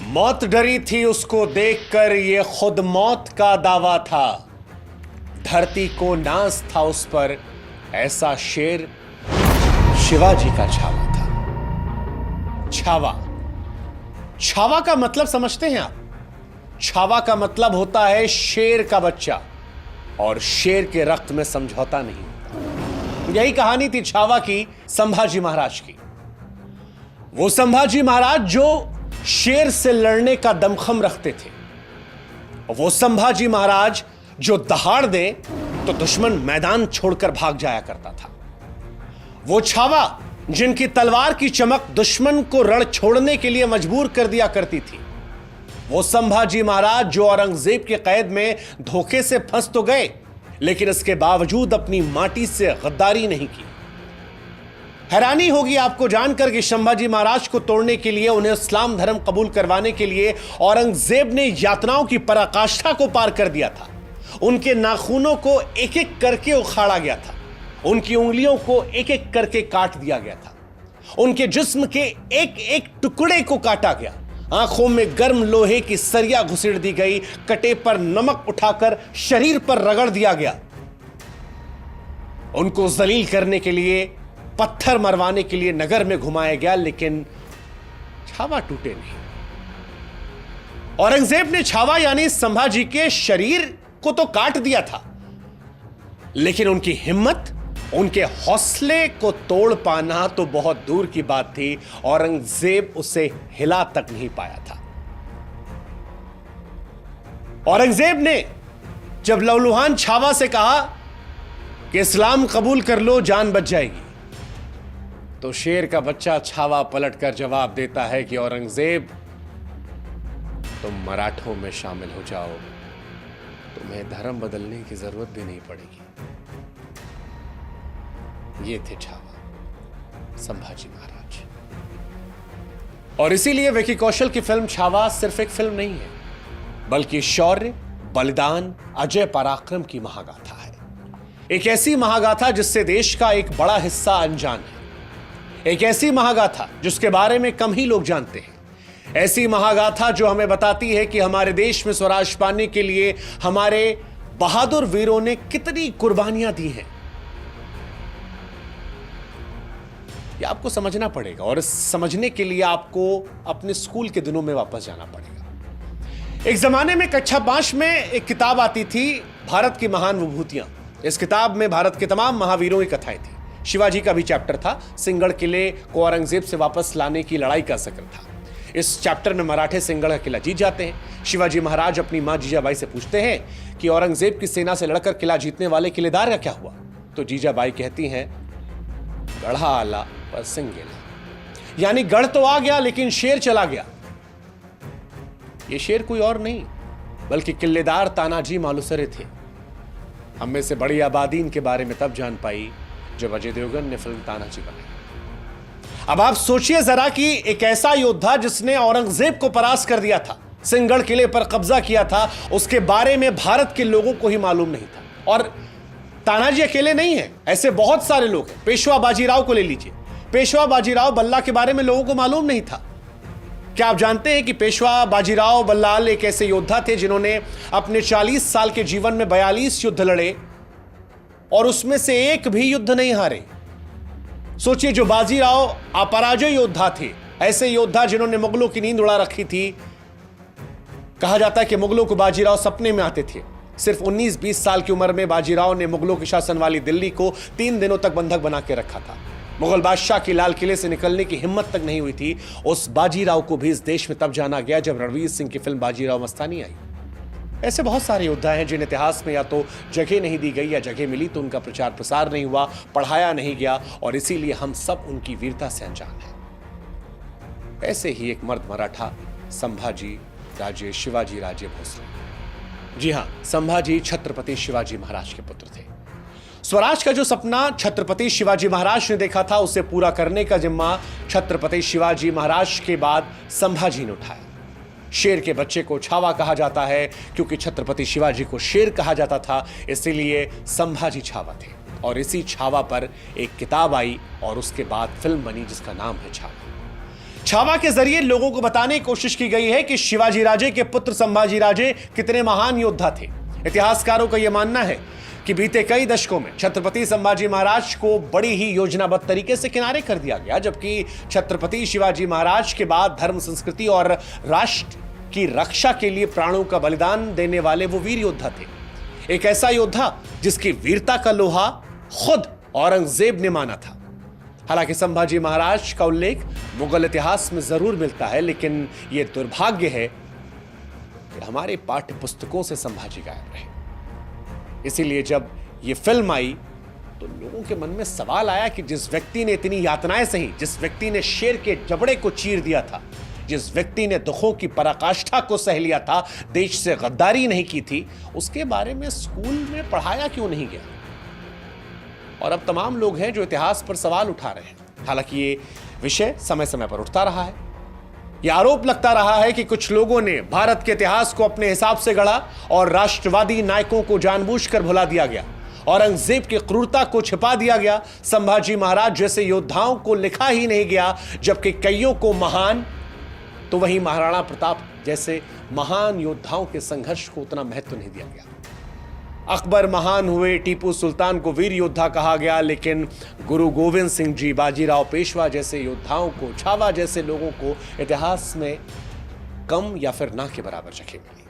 मौत डरी थी उसको देखकर, ये खुद मौत का दावा था। धरती को नाज था उस पर, ऐसा शेर शिवाजी का छावा था। छावा, छावा का मतलब समझते हैं आप? छावा का मतलब होता है शेर का बच्चा, और शेर के रक्त में समझौता नहीं होता। यही कहानी थी छावा की, संभाजी महाराज की। वो संभाजी महाराज जो शेर से लड़ने का दमखम रखते थे, वो संभाजी महाराज जो दहाड़ दे तो दुश्मन मैदान छोड़कर भाग जाया करता था। वो छावा जिनकी तलवार की चमक दुश्मन को रण छोड़ने के लिए मजबूर कर दिया करती थी। वो संभाजी महाराज जो औरंगजेब के कैद में धोखे से फंस तो गए, लेकिन इसके बावजूद अपनी माटी से गद्दारी नहीं की। हैरानी होगी आपको जानकर कि संभाजी महाराज को तोड़ने के लिए, उन्हें इस्लाम धर्म कबूल करवाने के लिए औरंगजेब ने यातनाओं की पराकाष्ठा को पार कर दिया था। उनके नाखूनों को एक एक करके उखाड़ा गया था, उनकी उंगलियों को एक एक करके काट दिया गया था, उनके जिस्म के एक एक टुकड़े को काटा गया, आंखों में गर्म लोहे की सरिया घुसेड़ दी गई, कटे पर नमक उठाकर शरीर पर रगड़ दिया गया। उनको जलील करने के लिए, पत्थर मरवाने के लिए नगर में घुमाया गया, लेकिन छावा टूटे नहीं। औरंगजेब ने छावा यानी संभाजी के शरीर को तो काट दिया था, लेकिन उनकी हिम्मत, उनके हौसले को तोड़ पाना तो बहुत दूर की बात थी। औरंगजेब उसे हिला तक नहीं पाया था। औरंगजेब ने जब लहूलुहान छावा से कहा कि इस्लाम कबूल कर लो, जान बच जाएगी, तो शेर का बच्चा छावा पलटकर जवाब देता है कि औरंगजेब, तुम मराठों में शामिल हो जाओ, तुम्हें धर्म बदलने की जरूरत भी नहीं पड़ेगी। ये थे छावा, संभाजी महाराज। और इसीलिए विकी कौशल की फिल्म छावा सिर्फ एक फिल्म नहीं है, बल्कि शौर्य, बलिदान, अजय पराक्रम की महागाथा है। एक ऐसी महागाथा जिससे देश का एक बड़ा हिस्सा अनजान है। एक ऐसी महागाथा जिसके बारे में कम ही लोग जानते हैं। ऐसी महागाथा जो हमें बताती है कि हमारे देश में स्वराज पाने के लिए हमारे बहादुर वीरों ने कितनी कुर्बानियां दी हैं। यह आपको समझना पड़ेगा, और इस समझने के लिए आपको अपने स्कूल के दिनों में वापस जाना पड़ेगा। एक जमाने में कक्षा 5 में एक किताब आती थी, भारत की महान विभूतियां। इस किताब में भारत के तमाम महावीरों की कथाएं थी। शिवाजी का भी चैप्टर था, सिंहगढ़ किले को औरंगजेब से वापस लाने की लड़ाई का जिक्र था। इस चैप्टर में मराठे सिंहगढ़ का किला जीत जाते हैं। शिवाजी महाराज अपनी मां जीजाबाई से पूछते हैं कि औरंगजेब की सेना से लड़कर किला जीतने वाले किलेदार का क्या हुआ? तो जीजाबाई कहती हैं, गढ़ा आला पर सिंह गेला, यानी गढ़ तो आ गया लेकिन शेर चला गया। ये शेर कोई और नहीं बल्कि किलेदार तानाजी मालुसरे थे। हम में से बड़ी आबादी इनके बारे में तब जान पाई जब अजय देवगन ने फिल्म तानाजी बनाई। अब आप सोचिए जरा कि एक ऐसा योद्धा जिसने औरंगजेब को परास्त कर दिया था, सिंहगढ़ किले पर कब्जा किया था, उसके बारे में भारत के लोगों को ही मालूम नहीं था। और तानाजी अकेले नहीं है, ऐसे बहुत सारे लोग हैं। पेशवा बाजीराव को ले लीजिए। पेशवा बाजीराव बल्ला के बारे में लोगों को मालूम नहीं था। क्या आप जानते हैं कि पेशवा बाजीराव बल्लाल एक ऐसे योद्धा थे जिन्होंने अपने 40 साल के जीवन में 42 युद्ध लड़े और उसमें से एक भी युद्ध नहीं हारे। सोचिए, जो बाजीराव अपराजय योद्धा थे, ऐसे योद्धा जिन्होंने मुगलों की नींद उड़ा रखी थी। कहा जाता है कि मुगलों को बाजीराव सपने में आते थे। सिर्फ 19-20 साल की उम्र में बाजीराव ने मुगलों के शासन वाली दिल्ली को 3 दिनों तक बंधक बना के रखा था। मुगल बादशाह की लाल किले से निकलने की हिम्मत तक नहीं हुई थी। उस बाजीराव को भी इस देश में तब जाना गया जब रणवीर सिंह की फिल्म बाजीराव मस्तानी आई। ऐसे बहुत सारे योद्धा हैं जिन इतिहास में या तो जगह नहीं दी गई, या जगह मिली तो उनका प्रचार प्रसार नहीं हुआ, पढ़ाया नहीं गया, और इसीलिए हम सब उनकी वीरता से अनजान हैं। ऐसे ही एक मर्द मराठा, संभाजी राजे शिवाजी राजे भोसले। जी हां, संभाजी छत्रपति शिवाजी महाराज के पुत्र थे। स्वराज का जो सपना छत्रपति शिवाजी महाराज ने देखा था, उसे पूरा करने का जिम्मा छत्रपति शिवाजी महाराज के बाद संभाजी ने उठाया। शेर के बच्चे को छावा कहा जाता है क्योंकि छत्रपति शिवाजी को शेर कहा जाता था, इसीलिए संभाजी छावा थे। और इसी छावा पर एक किताब आई और उसके बाद फिल्म बनी जिसका नाम है छावा। छावा के जरिए लोगों को बताने की कोशिश की गई है कि शिवाजी राजे के पुत्र संभाजी राजे कितने महान योद्धा थे। इतिहासकारों का यह मानना है कि बीते कई दशकों में छत्रपति संभाजी महाराज को बड़ी ही योजनाबद्ध तरीके से किनारे कर दिया गया, जबकि छत्रपति शिवाजी महाराज के बाद धर्म, संस्कृति और राष्ट्र की रक्षा के लिए प्राणों का बलिदान देने वाले वो वीर योद्धा थे। एक ऐसा योद्धा जिसकी वीरता का लोहा खुद औरंगजेब ने माना था। हालांकि संभाजी महाराज का उल्लेख मुगल इतिहास में जरूर मिलता है, लेकिन यह दुर्भाग्य है कि हमारे पाठ्य पुस्तकों से संभाजी गायब रहे। इसीलिए जब यह फिल्म आई तो लोगों के मन में सवाल आया कि जिस व्यक्ति ने इतनी यातनाएं सही, जिस व्यक्ति ने शेर के जबड़े को चीर दिया था, जिस व्यक्ति ने दुखों की पराकाष्ठा को सह लिया था, देश से गद्दारी नहीं की थी, उसके बारे में स्कूल में पढ़ाया क्यों नहीं गया। और अब तमाम लोग हैं जो इतिहास पर सवाल उठा रहे हैं। हालांकि ये विषय समय समय पर उठता रहा है। यह आरोप लगता रहा है कि कुछ लोगों ने भारत के इतिहास को अपने हिसाब से गढ़ा और राष्ट्रवादी नायकों को जानबूझकर भुला दिया गया। औरंगजेब की क्रूरता को छिपा दिया गया। संभाजी महाराज जैसे योद्धाओं को लिखा ही नहीं गया, जबकि कईयों को महान, तो वहीं महाराणा प्रताप जैसे महान योद्धाओं के संघर्ष को उतना महत्व नहीं दिया गया। अकबर महान हुए, टीपू सुल्तान को वीर योद्धा कहा गया, लेकिन गुरु गोविंद सिंह जी, बाजीराव पेशवा जैसे योद्धाओं को, छावा जैसे लोगों को इतिहास में कम या फिर ना के बराबर जगह मिली।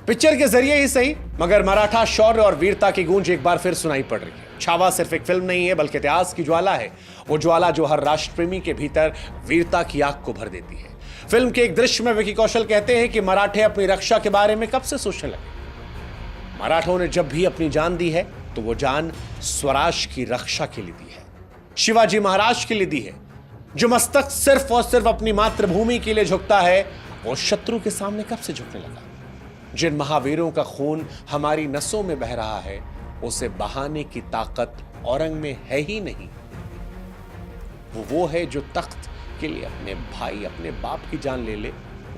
पिक्चर के जरिए ही सही, मगर मराठा शौर्य और वीरता की गूंज एक बार फिर सुनाई पड़ रही है। छावा सिर्फ एक फिल्म नहीं है, बल्कि इतिहास की ज्वाला है। वो ज्वाला जो हर राष्ट्रप्रेमी के भीतर वीरता की आग को भर देती है। फिल्म के एक दृश्य में विकी कौशल कहते हैं कि मराठे अपनी रक्षा के बारे में कब से सोचने लगे। मराठों ने जब भी अपनी जान दी है तो वो जान स्वराज की रक्षा के लिए दी है, शिवाजी महाराज के लिए दी है। जो मस्तक सिर्फ और सिर्फ अपनी मातृभूमि के लिए झुकता है, वो शत्रु के सामने कब से झुकने लगा। जिन महावीरों का खून हमारी नसों में बह रहा है, उसे बहाने की ताकत औरंग में है ही नहीं। वो है जो तख्त के लिए अपने भाई, अपने बाप की जान ले ले,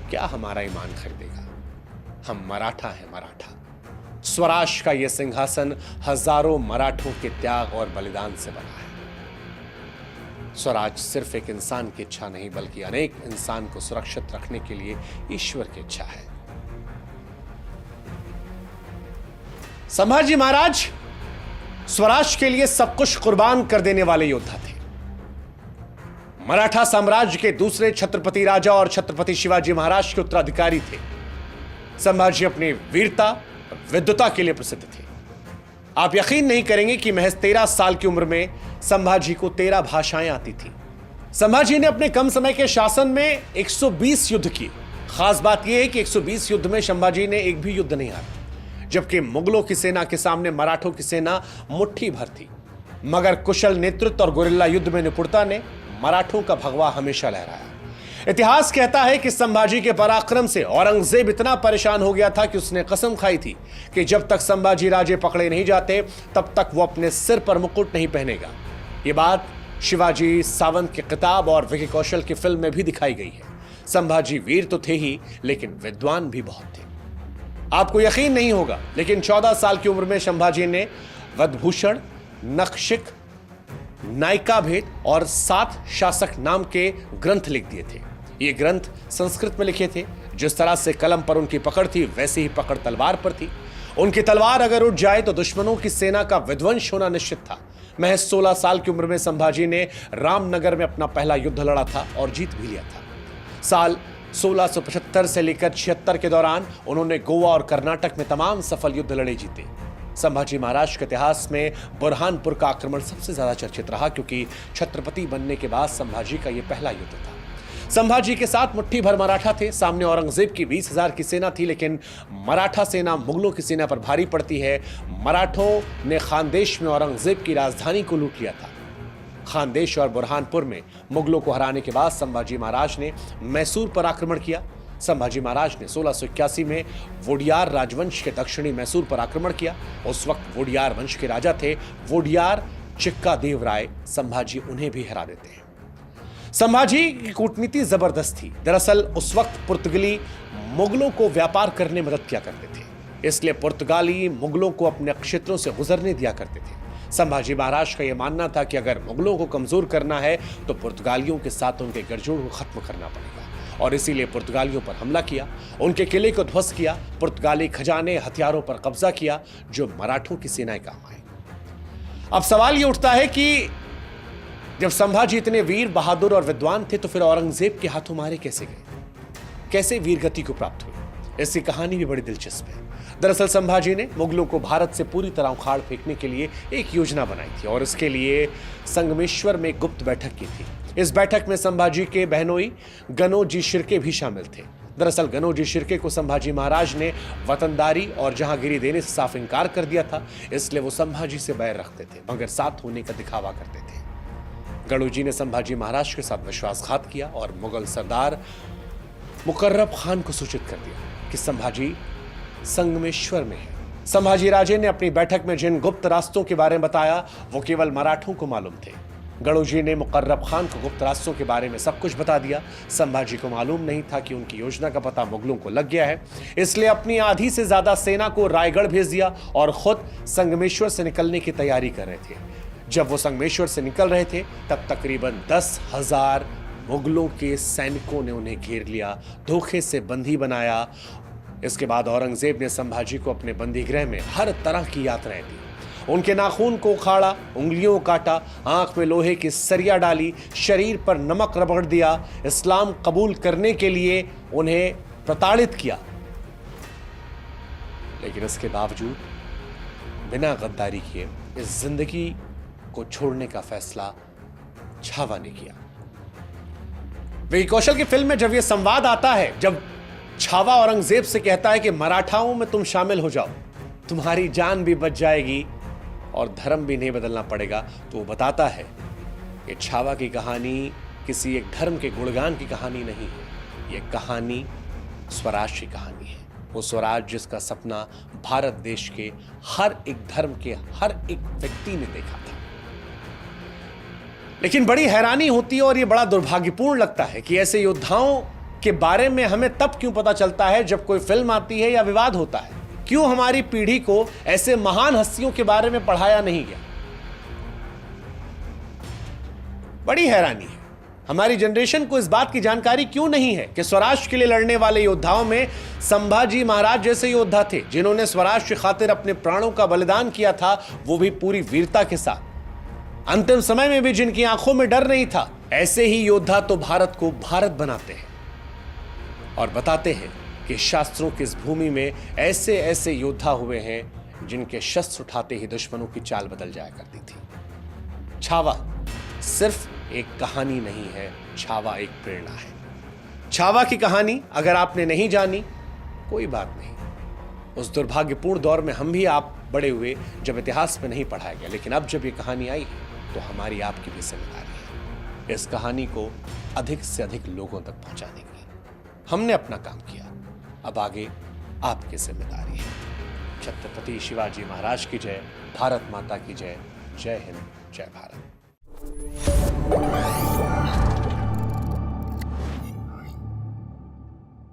क्या हमारा ईमान खरीदेगा। हम मराठा हैं, मराठा। स्वराज का यह सिंहासन हजारों मराठों के त्याग और बलिदान से बना है। स्वराज सिर्फ एक इंसान की इच्छा नहीं, बल्कि अनेक इंसान को सुरक्षित रखने के लिए ईश्वर की इच्छा है। संभाजी महाराज स्वराज के लिए सब कुछ कुर्बान कर देने वाले योद्धा थे। मराठा साम्राज्य के दूसरे छत्रपति राजा और छत्रपति शिवाजी महाराज के उत्तराधिकारी थे। संभाजी अपनी वीरता, विद्वता के लिए प्रसिद्ध थे। आप यकीन नहीं करेंगे कि महज 13 साल की उम्र में संभाजी को 13 भाषाएं आती थी। संभाजी ने अपने कम समय के शासन में 120 युद्ध किए। खास बात यह है कि 120 युद्ध में संभाजी ने एक भी युद्ध नहीं हारा, जबकि मुगलों की सेना के सामने मराठों की सेना मुट्ठी भर थी। मगर कुशल नेतृत्व और गुरिल्ला युद्ध में निपुणता ने मराठों का भगवा हमेशा लहराया। इतिहास कहता है कि संभाजी के पराक्रम से औरंगजेब इतना परेशान हो गया था कि उसने कसम खाई थी कि जब तक संभाजी राजे पकड़े नहीं जाते, तब तक वो अपने सिर पर मुकुट नहीं पहनेगा। ये बात शिवाजी सावंत की किताब और विकी कौशल की फिल्म में भी दिखाई गई है। संभाजी वीर तो थे ही, लेकिन विद्वान भी बहुत थे। आपको यकीन नहीं होगा, लेकिन 14 साल की उम्र में संभाजी ने वधभूषण, नखशिख, नायिका भेद और 7 शासक नाम के ग्रंथ लिख दिए थे। ये ग्रंथ संस्कृत में लिखे थे। जिस तरह से कलम पर उनकी पकड़ थी, वैसे ही पकड़ तलवार पर थी। उनकी तलवार अगर उठ जाए तो दुश्मनों की सेना का विध्वंस होना निश्चित था। महज 16 साल की उम्र में संभाजी ने रामनगर में अपना पहला युद्ध लड़ा था और जीत भी लिया था। साल 1675 से लेकर 76 के दौरान उन्होंने गोवा और कर्नाटक में तमाम सफल युद्ध लड़े जीते। संभाजी महाराज के इतिहास में बुरहानपुर का आक्रमण सबसे ज्यादा चर्चित रहा, क्योंकि छत्रपति बनने के बाद संभाजी का यह पहला युद्ध था। संभाजी के साथ मुट्ठी भर मराठा थे। सामने औरंगजेब की 20,000 की सेना थी, लेकिन मराठा सेना मुगलों की सेना पर भारी पड़ती है। मराठों ने खानदेश में औरंगजेब की राजधानी को लूट लिया था। खानदेश और बुरहानपुर में मुगलों को हराने के बाद संभाजी महाराज ने मैसूर पर आक्रमण किया। संभाजी महाराज ने 1681 में वोडियार राजवंश के दक्षिणी मैसूर पर आक्रमण किया। उस वक्त वोडियार वंश के राजा थे वोडियार चिक्का देव राय। संभाजी उन्हें भी हरा देते हैं। संभाजी की कूटनीति जबरदस्त थी। दरअसल उस वक्त पुर्तगाली मुगलों को व्यापार करने में मदद किया करते थे, इसलिए पुर्तगाली मुगलों को अपने क्षेत्रों से गुजरने दिया करते थे। संभाजी महाराज का यह मानना था कि अगर मुगलों को कमजोर करना है तो पुर्तगालियों के साथ उनके गठजोड़ को खत्म करना पड़ेगा और इसीलिए पुर्तगालियों पर हमला किया, उनके किले को ध्वस्त किया, पुर्तगाली खजाने हथियारों पर कब्जा किया जो मराठों की सेनाएं काम आए। अब सवाल यह उठता है कि जब संभाजी इतने वीर, बहादुर और विद्वान थे तो फिर औरंगजेब के हाथों मारे कैसे गए, कैसे वीरगति को प्राप्त हुई? इसकी कहानी भी बड़ी दिलचस्प है। दरअसल संभाजी ने मुगलों को भारत से पूरी तरह उखाड़ फेंकने के लिए एक योजना बनाई थी और इसके लिए संगमेश्वर में गुप्त बैठक की थी। इस बैठक में संभाजी के बहनोई गनोजी शिर्के भी शामिल थे। दरअसल गनोजी शिर्के को संभाजी महाराज ने वतनदारी और जहांगीरी देने से साफ इनकार कर दिया था, इसलिए वो संभाजी से बैर रखते थे मगर साथ होने का दिखावा करते थे। गणोजी ने संभाजी महाराज के साथ विश्वासघात किया और मुगल सरदार मुकर्रब खान को सूचित कर दिया कि संभाजी संगमेश्वर में है। संभाजी राजे ने अपनी बैठक में जिन गुप्त रास्तों के बारे में बताया वो केवल मराठों को मालूम थे। गणोजी ने मुकर्रब खान को गुप्त रास्तों के बारे में सब कुछ बता दिया। संभाजी को मालूम नहीं था कि उनकी योजना का पता मुगलों को लग गया है, इसलिए अपनी आधी से ज्यादा सेना को रायगढ़ भेज दिया और खुद संगमेश्वर से निकलने की तैयारी कर रहे थे। जब वो संगमेश्वर से निकल रहे थे तब तकरीबन 10,000 मुगलों के सैनिकों ने उन्हें घेर लिया, धोखे से बंदी बनाया। इसके बाद औरंगजेब ने संभाजी को अपने बंदीगृह में हर तरह की यातनाएं दी, उनके नाखून को उखाड़ा, उंगलियों को काटा, आंख में लोहे की सरिया डाली, शरीर पर नमक रगड़ दिया, इस्लाम कबूल करने के लिए उन्हें प्रताड़ित किया। लेकिन इसके बावजूद बिना गद्दारी किए इस जिंदगी को छोड़ने का फैसला छावा ने किया। विकी कौशल की फिल्म में जब यह संवाद आता है, जब छावा औरंगजेब से कहता है कि मराठाओं में तुम शामिल हो जाओ, तुम्हारी जान भी बच जाएगी और धर्म भी नहीं बदलना पड़ेगा, तो वो बताता है कि छावा की कहानी किसी एक धर्म के गुणगान की कहानी नहीं है, यह कहानी स्वराज की कहानी है। वो स्वराज जिसका सपना भारत देश के हर एक धर्म के हर एक व्यक्ति ने देखा था। लेकिन बड़ी हैरानी होती है और यह बड़ा दुर्भाग्यपूर्ण लगता है कि ऐसे योद्धाओं के बारे में हमें तब क्यों पता चलता है जब कोई फिल्म आती है या विवाद होता है। क्यों हमारी पीढ़ी को ऐसे महान हस्तियों के बारे में पढ़ाया नहीं गया? बड़ी हैरानी है। हमारी जनरेशन को इस बात की जानकारी क्यों नहीं है कि स्वराज के लिए लड़ने वाले योद्धाओं में संभाजी महाराज जैसे योद्धा थे जिन्होंने स्वराज की खातिर अपने प्राणों का बलिदान किया था, वो भी पूरी वीरता के साथ। अंतिम समय में भी जिनकी आंखों में डर नहीं था, ऐसे ही योद्धा तो भारत को भारत बनाते हैं और बताते हैं कि शास्त्रों की इस भूमि में ऐसे ऐसे योद्धा हुए हैं जिनके शस्त्र उठाते ही दुश्मनों की चाल बदल जाया करती थी। छावा सिर्फ एक कहानी नहीं है, छावा एक प्रेरणा है। छावा की कहानी अगर आपने नहीं जानी, कोई बात नहीं। उस दुर्भाग्यपूर्ण दौर में हम भी आप बड़े हुए जब इतिहास में नहीं पढ़ाया गया, लेकिन अब जब ये कहानी आई तो हमारी आपकी भी जिम्मेदारी है इस कहानी को अधिक से अधिक लोगों तक पहुंचाने की। हमने अपना काम किया, अब आगे आपकी जिम्मेदारी है। छत्रपति शिवाजी महाराज की जय, भारत माता की जय। जय हिंद, जय भारत।